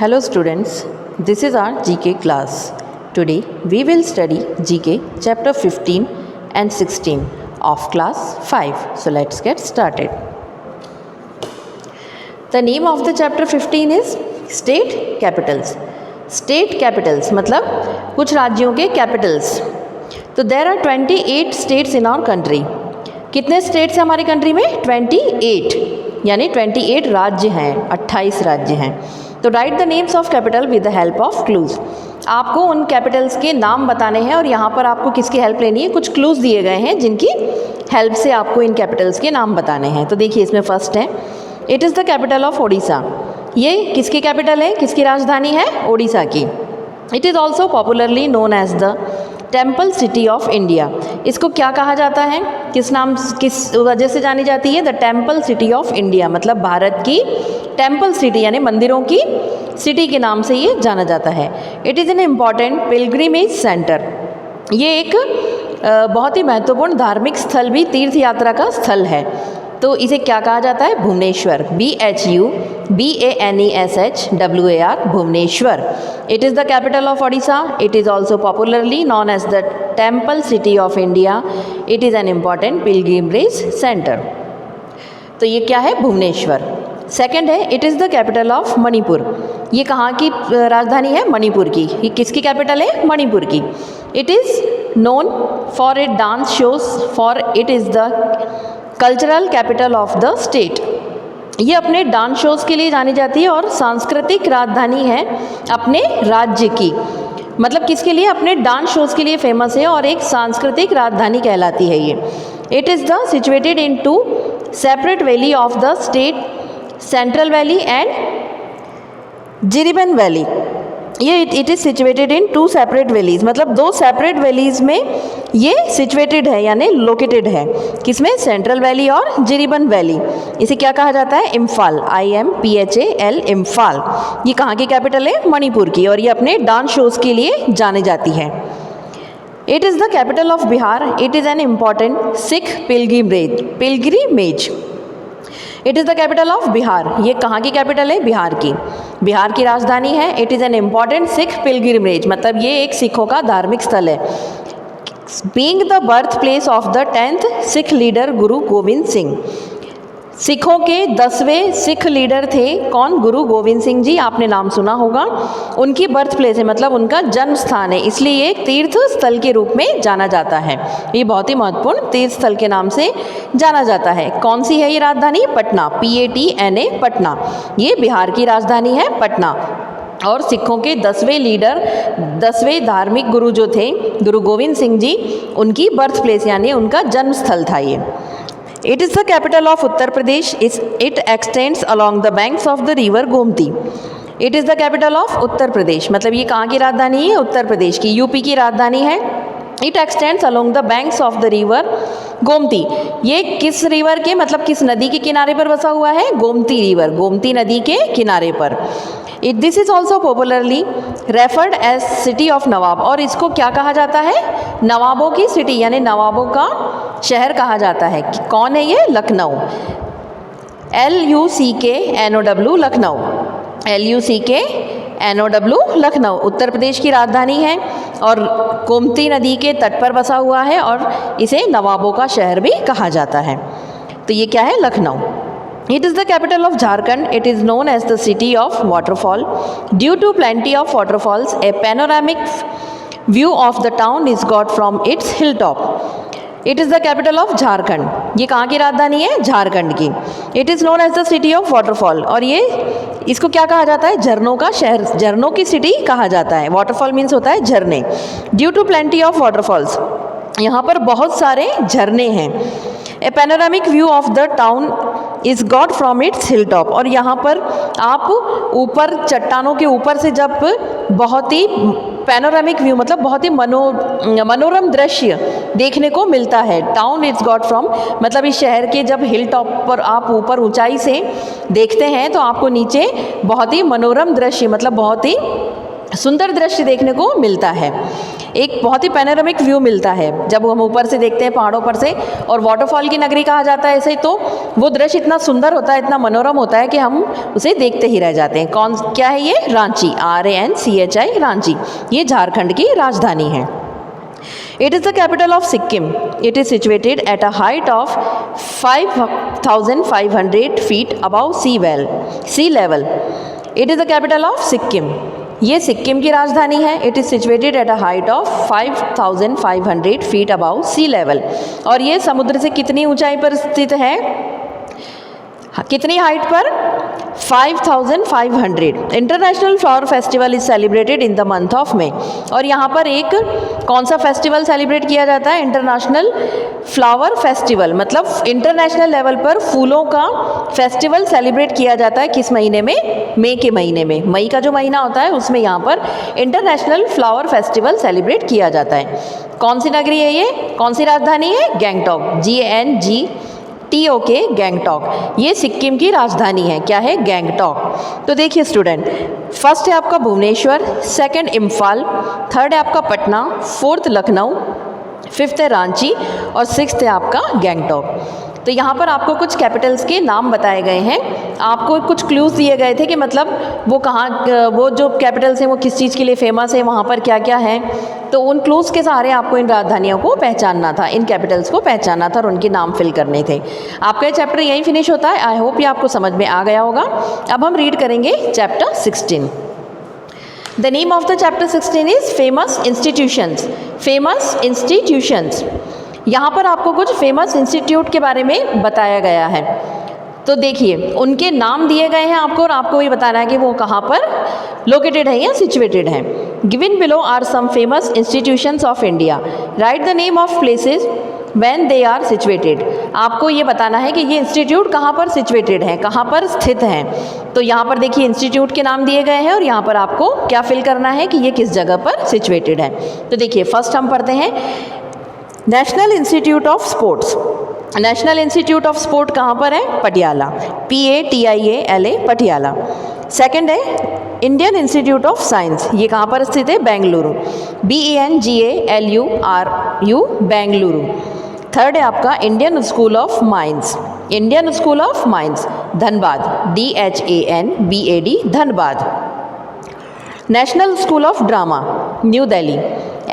Hello students, this is our GK class. Today we will study GK chapter 15 and 16 of class 5. So let's get started. The name of the chapter 15 is State Capitals. State Capitals मतलब कुछ राज्यों के capitals. तो there are 28 states in our country. कितने states हैं हमारी country में? 28 यानी 28 राज्य हैं, 28 राज्य हैं. तो right the names of capital with the help of clues. आपको उन कैपिटल्स के नाम बताने हैं और यहाँ पर आपको किसकी हेल्प लेनी है? कुछ क्लूज दिए गए हैं जिनकी हेल्प से आपको इन कैपिटल्स के नाम बताने हैं. तो देखिए इसमें फर्स्ट है, it is the capital of Odisha. ये किसकी कैपिटल है, किसकी राजधानी है? ओडिशा की. It is also popularly known as the temple city of India. इसको क्या कहा जाता है, किस नाम, किस वजह से जानी जाती है? The temple city of India, मतलब भारत की टेम्पल सिटी यानी मंदिरों की सिटी के नाम से ये जाना जाता है. It is an important pilgrimage centre. ये एक बहुत ही महत्वपूर्ण धार्मिक स्थल भी, तीर्थ यात्रा का स्थल है. तो इसे क्या कहा जाता है? Bhubaneswar. BHUBANESHWAR Bhubaneswar. It is the capital of Odisha. It is also popularly known as the temple city of India. It is an important pilgrimage centre. तो ये क्या है? भुवनेश्वर. सेकेंड है, it is the capital of Manipur. ये कहाँ की राजधानी है? मणिपुर की. ये किसकी कैपिटल है? मणिपुर की. It is known for it dance shows, for it is the cultural capital of the state. ये अपने डांस शोज़ के लिए जानी जाती है और सांस्कृतिक राजधानी है अपने राज्य की. मतलब किसके लिए? अपने डांस शोज़ के लिए फेमस है और एक सांस्कृतिक राजधानी कहलाती है ये. It is the situated in 2 separate valley of the state, central valley and Jiribam valley. ये it is situated in 2 separate valleys, मतलब 2 सेपरेट वैलीज़ में ये सिचुएटेड है यानी लोकेटेड है. किसमें? सेंट्रल वैली और जिरिबन वैली. इसे क्या कहा जाता है? इम्फाल. IMPHAL इम्फाल. ये कहाँ की कैपिटल है? मणिपुर की. और ये अपने डांस शोज़ के लिए जाने जाती है. It is the capital of Bihar. It is an important Sikh pilgrimage. It is the capital of Bihar. ये कहाँ की कैपिटल है? बिहार की. बिहार की राजधानी है. It is an important Sikh pilgrimage, मतलब ये एक सिखों का धार्मिक स्थल है. Being the birth place of the 10th Sikh leader गुरु गोविंद सिंह. सिखों के 10वें सिख लीडर थे कौन? गुरु गोविंद सिंह जी. आपने नाम सुना होगा. उनकी बर्थ प्लेस है, मतलब उनका जन्म स्थान है, इसलिए ये तीर्थ स्थल के रूप में जाना जाता है. ये बहुत ही महत्वपूर्ण तीर्थ स्थल के नाम से जाना जाता है. कौन सी है ये राजधानी? पटना. PATNA पटना. ये बिहार की राजधानी है, पटना. और सिखों के 10वें लीडर, 10वें धार्मिक गुरु जो थे गुरु गोविंद सिंह जी, उनकी बर्थ प्लेस यानी उनका जन्म स्थल था ये. It is the capital of Uttar Pradesh. It extends along the banks of the river Gomti. It is the capital of Uttar Pradesh, मतलब ये कहाँ की राजधानी है? उत्तर प्रदेश की, यूपी की राजधानी है. It extends along the banks of the river Gomti. ये किस रिवर के, मतलब किस नदी के किनारे पर बसा हुआ है? गोमती रिवर, गोमती नदी के किनारे पर. This is also popularly referred as city of Nawab. और इसको क्या कहा जाता है? नवाबों की सिटी यानी नवाबों का शहर कहा जाता है. कौन है ये? लखनऊ. LUCKNOW लखनऊ. LUCKNOW लखनऊ उत्तर प्रदेश की राजधानी है और गोमती नदी के तट पर बसा हुआ है और इसे नवाबों का शहर भी कहा जाता है. तो ये क्या है? Lucknow. It is the capital of Jharkhand. It is known as the city of waterfall. Due to plenty of waterfalls, a panoramic view of the town is got from its hilltop. It is the capital of Jharkhand. ये कहाँ की राजधानी है? झारखंड की. It is known as the city of waterfall. और ये इसको क्या कहा जाता है? झरनों का शहर, झरनों की सिटी कहा जाता है. waterfall मीन्स होता है झरने. Due to plenty of waterfalls, यहाँ पर बहुत सारे झरने हैं. A panoramic view of the town is got from its hill top. और यहाँ पर आप ऊपर चट्टानों के ऊपर से जब बहुत ही पैनोरामिक व्यू, मतलब बहुत ही मनोरम दृश्य देखने को मिलता है. टाउन इज़ गॉट फ्रॉम, मतलब इस शहर के जब हिल टॉप पर आप ऊपर ऊंचाई से देखते हैं तो आपको नीचे बहुत ही मनोरम दृश्य, मतलब बहुत ही सुंदर दृश्य देखने को मिलता है। एक बहुत ही पैनोरामिक व्यू मिलता है जब हम ऊपर से देखते हैं पहाड़ों पर से, और वाटरफॉल की नगरी कहा जाता है ऐसे ही, तो वो दृश्य इतना सुंदर होता है, इतना मनोरम होता है कि हम उसे देखते ही रह जाते हैं। क्या है ये? रांची, RANCHI, रांची। ये झारखंड की राजधानी है। It is the capital of Sikkim. It is situated at a height of 5,500 feet above sea level. It is the capital of Sikkim. ये सिक्किम की राजधानी है। It is situated at a height of 5,500 feet above sea level. और ये समुद्र से कितनी ऊंचाई पर स्थित है? कितनी हाइट पर? 5,500। International flower festival is celebrated in the month of May. और यहाँ पर एक कौन सा फेस्टिवल सेलिब्रेट किया जाता है? इंटरनेशनल फ्लावर फेस्टिवल, मतलब इंटरनेशनल लेवल पर फूलों का फेस्टिवल सेलिब्रेट किया जाता है। किस महीने में? मई के महीने में। मई का जो महीना होता है उसमें यहाँ पर इंटरनेशनल फ्लावर फेस्टिवल सेलिब्रेट किया जाता है। कौन सी नगरी है ये? कौन सी राजधानी है? गैंगटॉक, GANGTOK, गैंगटॉक। ये सिक्किम की राजधानी है। क्या है? गैंगटॉक। तो देखिए स्टूडेंट, फर्स्ट है आपका भुवनेश्वर, सेकंड इम्फाल, थर्ड है आपका पटना, फोर्थ लखनऊ, फिफ्थ है रांची और सिक्स्थ है आपका गैंगटॉक। तो यहाँ पर आपको कुछ कैपिटल्स के नाम बताए गए हैं। आपको कुछ क्लूज़ दिए गए थे कि मतलब वो कहाँ, वो जो कैपिटल्स हैं वो किस चीज़ के लिए फेमस है, वहाँ पर क्या क्या है। तो उन क्लूज़ के सहारे आपको इन राजधानियों को पहचानना था, इन कैपिटल्स को पहचानना था और उनके नाम फिल करने थे। आपका ये चैप्टर यहीं फिनिश होता है। आई होप ये आपको समझ में आ गया होगा। अब हम रीड करेंगे chapter 16। The name of the chapter 16 is famous institutions. Famous institutions, यहाँ पर आपको कुछ फेमस इंस्टीट्यूट के बारे में बताया गया है। तो देखिए, उनके नाम दिए गए हैं आपको और आपको ये बताना है कि वो कहाँ पर लोकेटेड है या सिचुएटेड है। Given below are some famous institutions of India. Write the name of places when they are situated. आपको ये बताना है कि ये इंस्टीट्यूट कहाँ पर सिचुएटेड है, कहाँ पर स्थित हैं। तो यहाँ पर देखिए इंस्टीट्यूट के नाम दिए गए हैं और यहाँ पर आपको क्या फिल करना है कि ये किस जगह पर सिचुएटेड है। तो देखिए, फर्स्ट हम पढ़ते हैं national institute of sports. National institute of sport कहाँ पर है? पटियाला, PATIALA, पटियाला। सेकंड है इंडियन इंस्टीट्यूट ऑफ साइंस। ये कहाँ पर स्थित है? बेंगलुरु, BENGALURU, बेंगलुरु। थर्ड है आपका Indian school of mines. Indian school of mines, Dhanbad, DHANBAD, Dhanbad. National school of drama, new Delhi,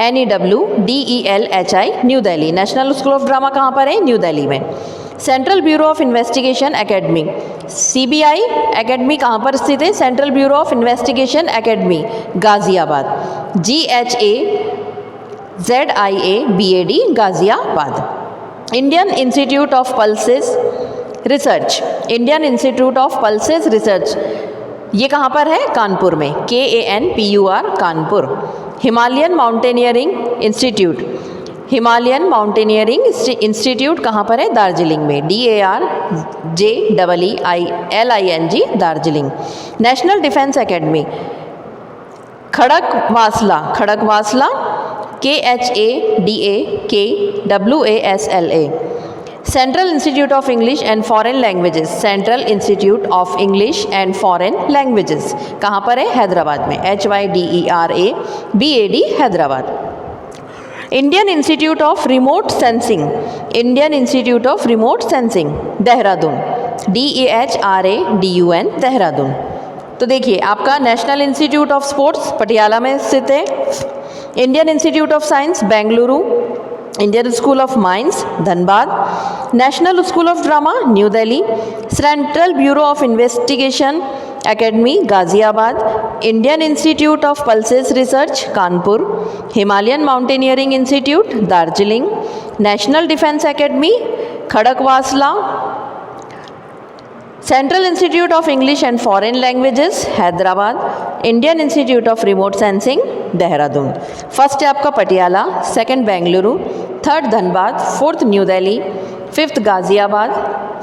NEWDELHI, new Delhi. National school of drama कहाँ पर है? न्यू दिल्ली में। Central bureau of investigation academy, CBI academy कहाँ पर स्थित है? Central bureau of investigation academy, Ghaziabad, GHAZIABAD, Ghaziabad. Indian institute of pulses research, Indian institute of pulses research, ये कहाँ पर है? कानपुर में, KANPUR, Kanpur. Himalayan mountaineering institute, Himalayan mountaineering institute कहाँ पर है? दार्जिलिंग में, DARJEEILING, Darjeeling. National defence academy Khadakwasla, Khadakwasla, KHADAKWASLA। Central institute of English and foreign languages, central institute of English and foreign languages कहाँ पर है? हैदराबाद में, HYDERABAD, Hyderabad. Indian institute of remote sensing, Indian institute of remote sensing, Dehradun, DEHRADUN, Dehradun. तो देखिए, आपका national institute of sports Patiala में स्थित है। Indian institute of science Bengaluru, Indian school of mines Dhanbad, national school of drama new Delhi, central bureau of investigation academy Ghaziabad, Indian institute of pulses research Kanpur, Himalayan mountaineering institute Darjeeling, national defence academy Khadakwasla, central institute of English and foreign languages Hyderabad, Indian institute of remote sensing Dehradun. First है आपका Patiala, second Bengaluru, third Dhanbad, fourth new Delhi, fifth Ghaziabad,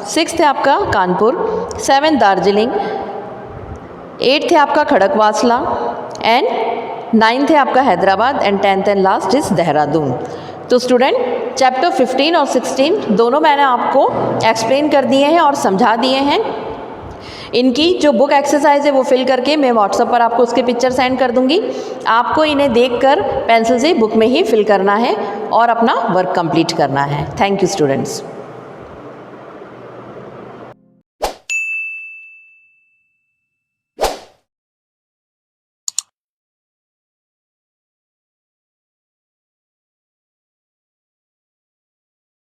sixth है आपका Kanpur, seventh Darjeeling, eighth है आपका Khadakwasla and ninth है आपका Hyderabad and tenth and last is Dehradun. तो student, chapter 15 और 16 दोनों मैंने आपको एक्सप्लेन कर दिए हैं और समझा दिए हैं। इनकी जो बुक एक्सरसाइज है वो फिल करके मैं व्हाट्सएप पर आपको उसके पिक्चर सेंड कर दूंगी। आपको इन्हें देखकर पेंसिल से बुक में ही फिल करना है और अपना वर्क कंप्लीट करना है। Thank you students.